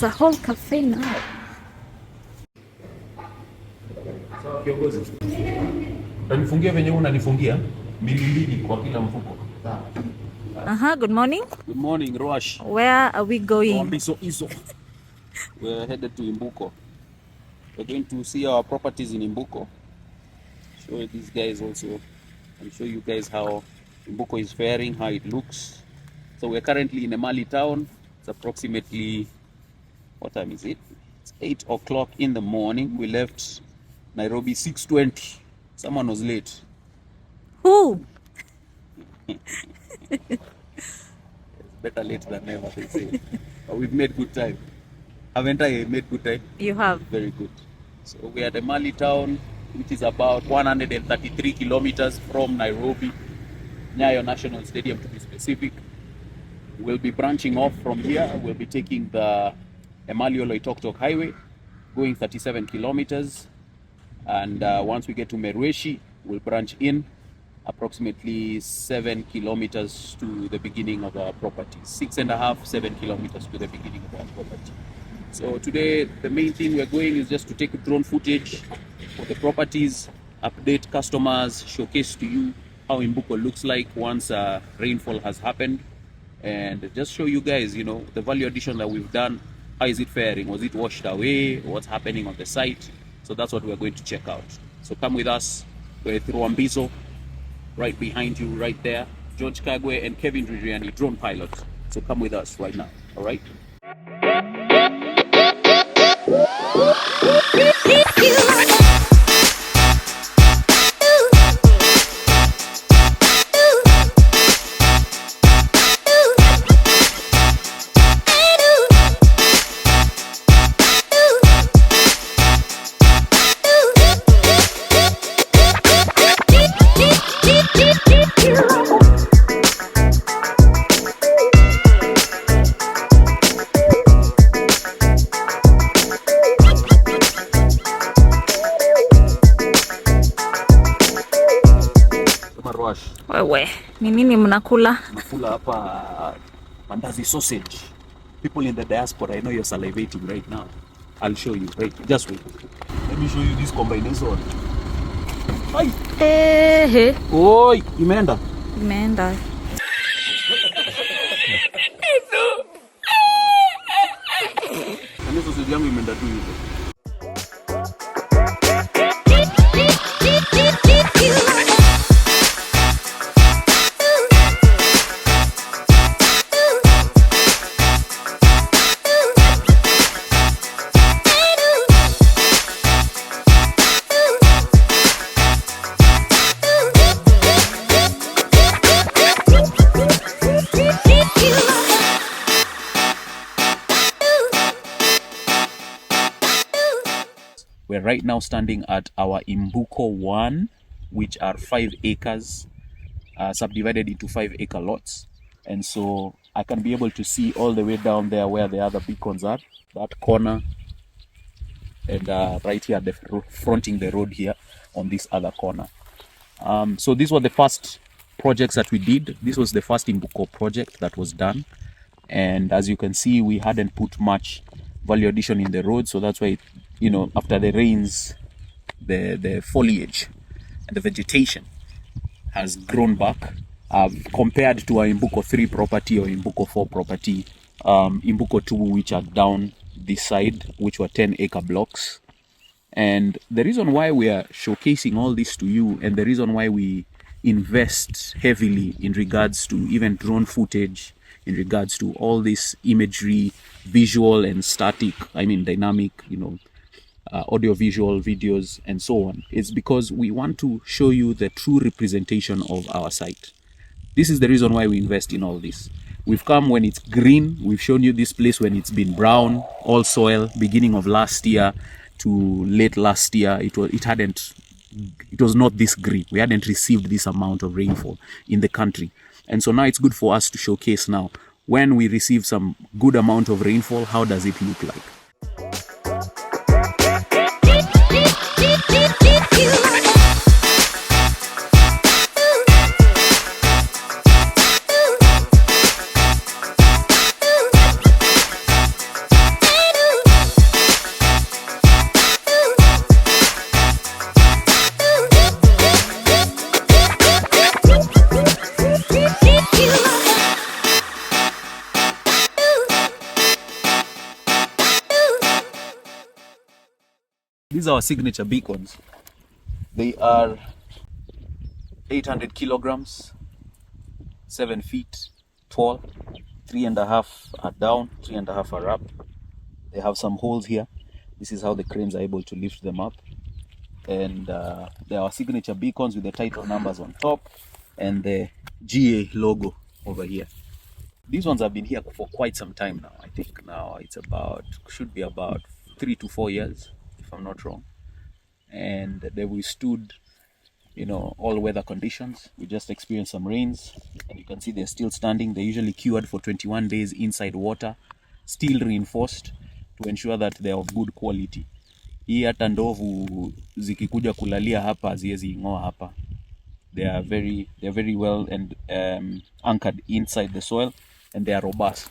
a whole cafe now. Sawa kiongozi. Utanifungia venye unanifungia 200 kwa kila mfuko. Good morning. Good morning, Roash. Where are we going? Iso. We're headed to Imbuko. We're going to see our properties in Imbuko. Show these guys also. And show you guys how Imbuko is faring, how it looks. So we're currently in Emali town. It's approximately, what time is it? It's 8 o'clock in the morning. We left Nairobi 6:20. Someone was late. Who? Better late than never, they say. But we've made good time. Haven't I made good time? You have. Very good. So we are at Emali town, which is about 133 kilometers from Nairobi, Nyayo National Stadium to be specific. We'll be branching off from here. We'll be taking the Emali-Oloitoktok highway, going 37 kilometers. And once we get to Merweshi, we'll branch in approximately 7 kilometers to the beginning of our property. 6.5, 7 kilometers to the beginning of our property. So today, the main thing we're going is just to take drone footage for the properties, update customers, showcase to you how Imbuko looks like once rainfall has happened, and just show you guys, you know, the value addition that we've done. How is it faring? Was it washed away? What's happening on the site? So that's what we're going to check out. So come with us. We're through Ambizo, right behind you, right there. George Kagwe and Kevin Drijiani, drone pilot. So come with us right now, all right? Wewe, ni nini mnakula? Nakula hapa mandazi sausage. People in the diaspora, I know you're salivating right now. I'll show you. Wait, just wait. Let me show you this combination. Hai. Hey. Oi, imeenda. Imeenda. Nani sausage yangu imeenda tu hivyo. We're right now standing at our Imbuko 1, which are 5 acres, subdivided into 5-acre lots. And so I can be able to see all the way down there where the other beacons are, that corner, and right here, fronting the road here on this other corner. So these were the first projects that we did. This was the first Imbuko project that was done. And as you can see, we hadn't put much value addition in the road, so that's why, you know, after the rains, the foliage and the vegetation has grown back. Compared to our Imbuko 3 property or Imbuko 4 property, Imbuko 2, which are down this side, which were 10-acre blocks. And the reason why we are showcasing all this to you, and the reason why we invest heavily in regards to even drone footage, in regards to all this imagery, visual and static, I mean dynamic, you know, audio visual videos and so on, is because we want to show you the true representation of our site. This is the reason why we invest in all this. We've come when it's green. We've shown you this place when it's been brown, all soil, beginning of last year to late last year. It was not this green. We hadn't received this amount of rainfall in the country. And so now it's good for us to showcase now, when we receive some good amount of rainfall, how does it look like? these are our signature beacons. They are 800 kilograms, 7 feet tall, 3.5 are down, 3.5 are up. They have some holes here. This is how the cranes are able to lift them up. And they are our signature beacons with the title numbers on top and the GA logo over here. These ones have been here for quite some time now. I think now it's should be about 3 to 4 years, if I'm not wrong. And they withstood, all weather conditions. We just experienced some rains, and you can see they're still standing. They're usually cured for 21 days inside water, still reinforced to ensure that they're of good quality. Hii hata ndovu zikikuja kulalia hapa haziwezi ing'oa hapa. They're very well and anchored inside the soil, and they are robust.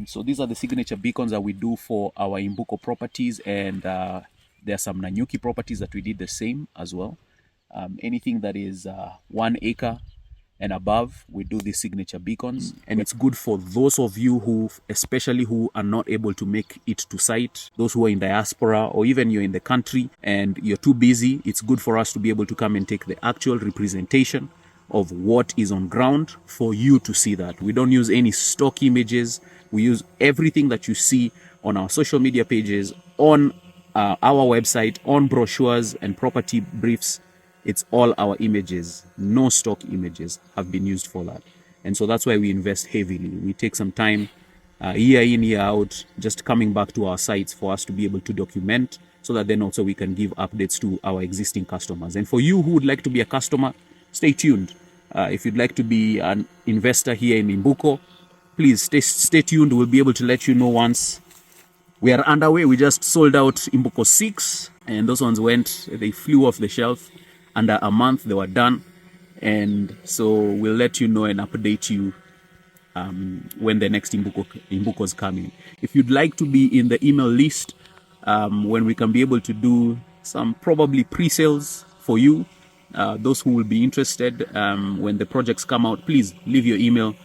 So these are the signature beacons that we do for our Imbuko properties, and there are some Nanyuki properties that we did the same as well. Anything that is 1 acre and above, we do these signature beacons. And it's good for those of you especially who are not able to make it to site, those who are in diaspora, or even you're in the country and you're too busy. It's good for us to be able to come and take the actual representation of what is on ground for you to see that. We don't use any stock images. We use everything that you see on our social media pages, on our website, on brochures and property briefs. It's all our images. No stock images have been used for that. And so that's why we invest heavily. We take some time, year in, year out, just coming back to our sites for us to be able to document, so that then also we can give updates to our existing customers. And for you who would like to be a customer, stay tuned. If you'd like to be an investor here in Imbuko, please stay tuned. We'll be able to let you know once we are underway. We just sold out Imbuko 6, and those ones they flew off the shelf. Under a month, they were done. And so we'll let you know and update you when the next Imbukos come in. If you'd like to be in the email list, when we can be able to do some probably pre-sales for you, those who will be interested when the projects come out, please leave your email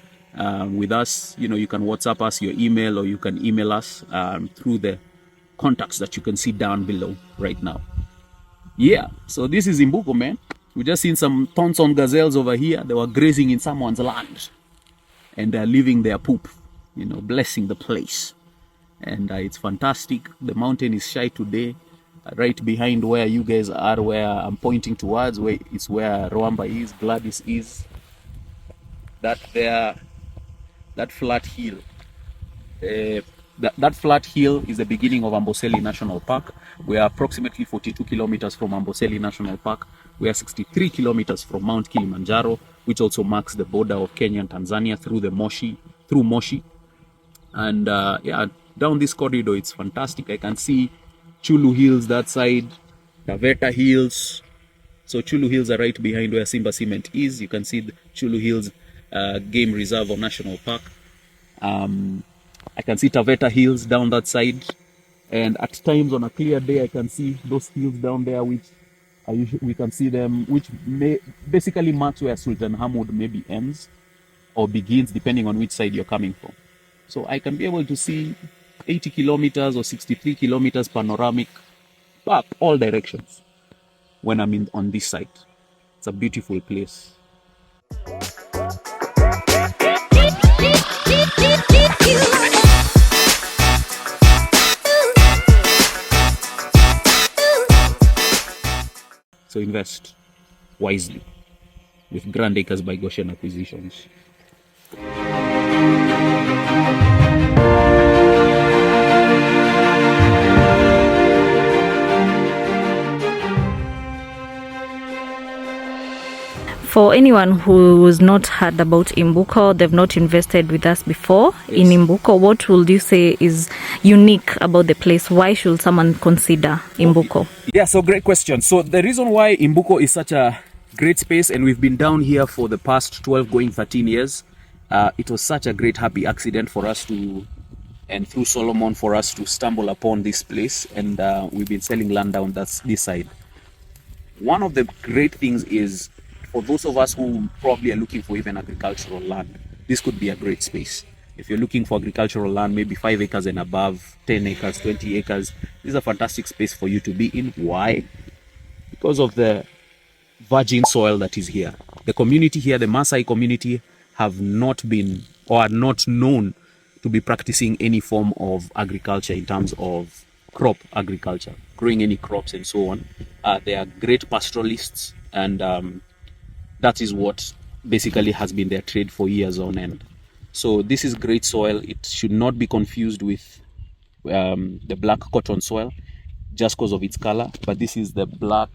with us. You can WhatsApp us your email, or you can email us through the contacts that you can see down below right now. Yeah, so this is Imbuko, man. We just seen some Thomson gazelles over here. They were grazing in someone's land, and they're leaving their poop, blessing the place. And it's fantastic. The mountain is shy today, right behind where you guys are, where I'm pointing towards, where Rwamba is, Gladys is. That flat hill. That flat hill is the beginning of Amboseli National Park. We are approximately 42 kilometers from Amboseli National Park. We are 63 kilometers from Mount Kilimanjaro, which also marks the border of Kenya and Tanzania through Moshi. And down this corridor, it's fantastic. I can see Chulu Hills that side, Taveta Hills. So Chulu Hills are right behind where Simba Cement is. You can see the Chulu Hills Game Reserve or National Park. I can see Taveta Hills down that side, and at times on a clear day I can see those hills down there, which we can see them, which may basically marks where Sultan Hamud maybe ends or begins, depending on which side you're coming from. So I can be able to see 80 kilometers or 63 kilometers panoramic back all directions when I'm on this site. It's a beautiful place. So invest wisely with Grand Acres by Goshen Acquisitions. For anyone who's not heard about Imbuko, they've not invested with us before. Yes. In Imbuko, what would you say is unique about the place? Why should someone consider Imbuko? Yeah, so great question. So the reason why Imbuko is such a great space, and we've been down here for the past 12 going 13 years, it was such a great happy accident for us and through Solomon for us to stumble upon this place, and we've been selling land down this side. One of the great things is, for those of us who probably are looking for even agricultural land, this could be a great space. If you're looking for agricultural land, maybe 5 acres and above, 10 acres, 20 acres, this is a fantastic space for you to be in. Why? Because of the virgin soil that is here. The community here, the Maasai community, have not been or are not known to be practicing any form of agriculture in terms of crop agriculture, growing any crops and so on. They are great pastoralists, and that is what basically has been their trade for years on end. So this is great soil. It should not be confused with the black cotton soil just because of its color, but this is the black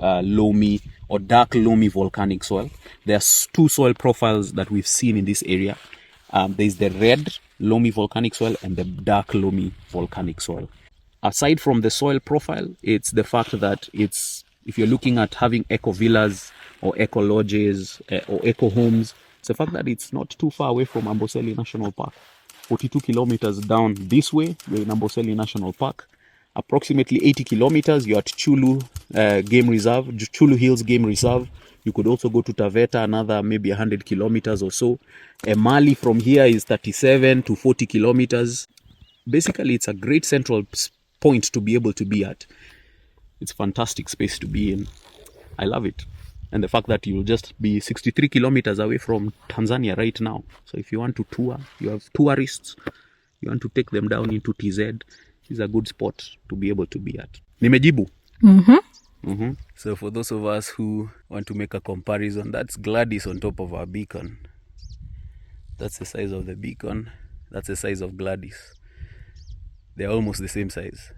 loamy or dark loamy volcanic soil. There's two soil profiles that we've seen in this area. There's the red loamy volcanic soil and the dark loamy volcanic soil. Aside from the soil profile, it's the fact that if you're looking at having eco villas or eco lodges or eco homes, it's the fact that it's not too far away from Amboseli National Park. 42 kilometers down this way, you're in Amboseli National Park. Approximately 80 kilometers, you're at Chulu Game Reserve, Chulu Hills Game Reserve. You could also go to Taveta, another maybe 100 kilometers or so. Mali from here is 37 to 40 kilometers. Basically, it's a great central point to be able to be at. It's a fantastic space to be in. I love it. And the fact that you'll just be 63 kilometers away from Tanzania right now. So if you want to tour, you have tourists, you want to take them down into TZ, this is a good spot to be able to be at. Nimejibu? So for those of us who want to make a comparison, that's Gladys on top of our beacon. That's the size of the beacon. That's the size of Gladys. They're almost the same size.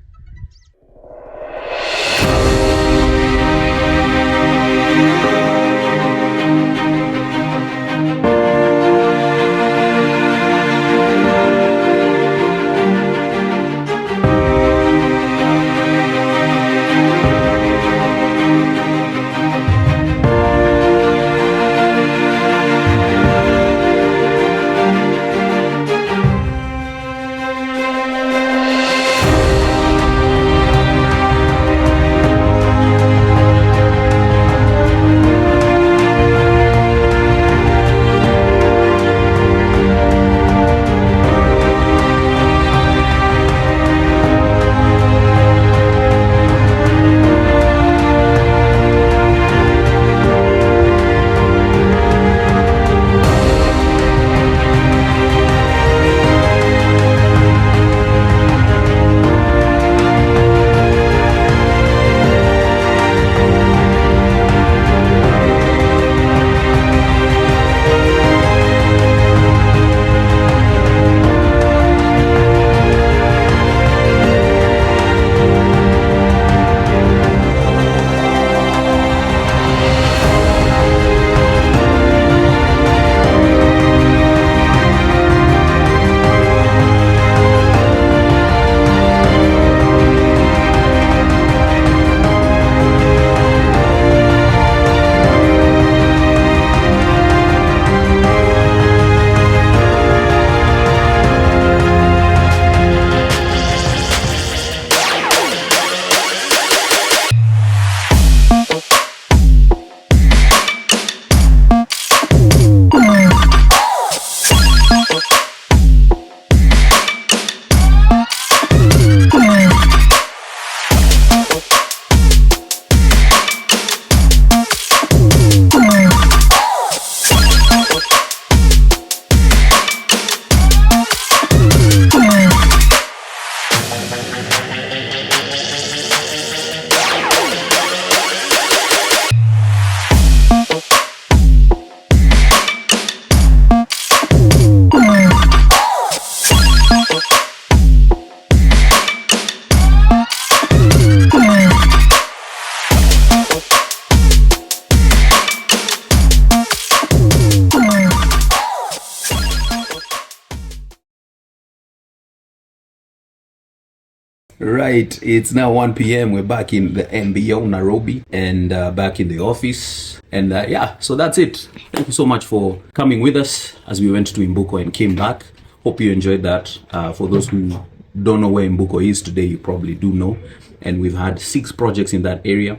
Right, it's now 1 p.m. We're back in the MBO Nairobi and back in the office. And yeah, so that's it. Thank you so much for coming with us as we went to Imbuko and came back. Hope you enjoyed that. For those who don't know where Imbuko is today, you probably do know. And we've had 6 projects in that area.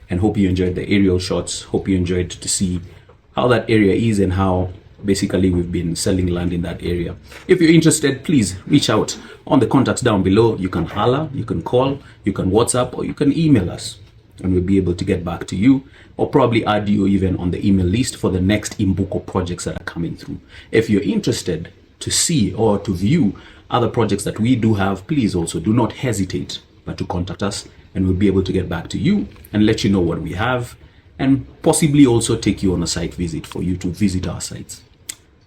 And hope you enjoyed the aerial shots. Hope you enjoyed to see how that area is and how Basically, we've been selling land in that area. If you're interested, please reach out on the contacts down below. You can holler, you can call, you can WhatsApp, or you can email us, and we'll be able to get back to you, or probably add you even on the email list for the next Imbuko projects that are coming through. If you're interested to see or to view other projects that we do have, please also do not hesitate but to contact us, and we'll be able to get back to you and let you know what we have, and possibly also take you on a site visit for you to visit our sites.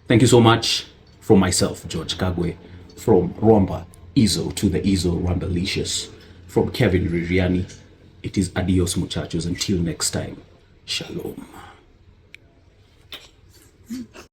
Thank you so much. From myself, George Kagwe, from Romba Izo to the Izo Rambalicious, from Kevin Ririani, it is adios muchachos. Until next time, shalom.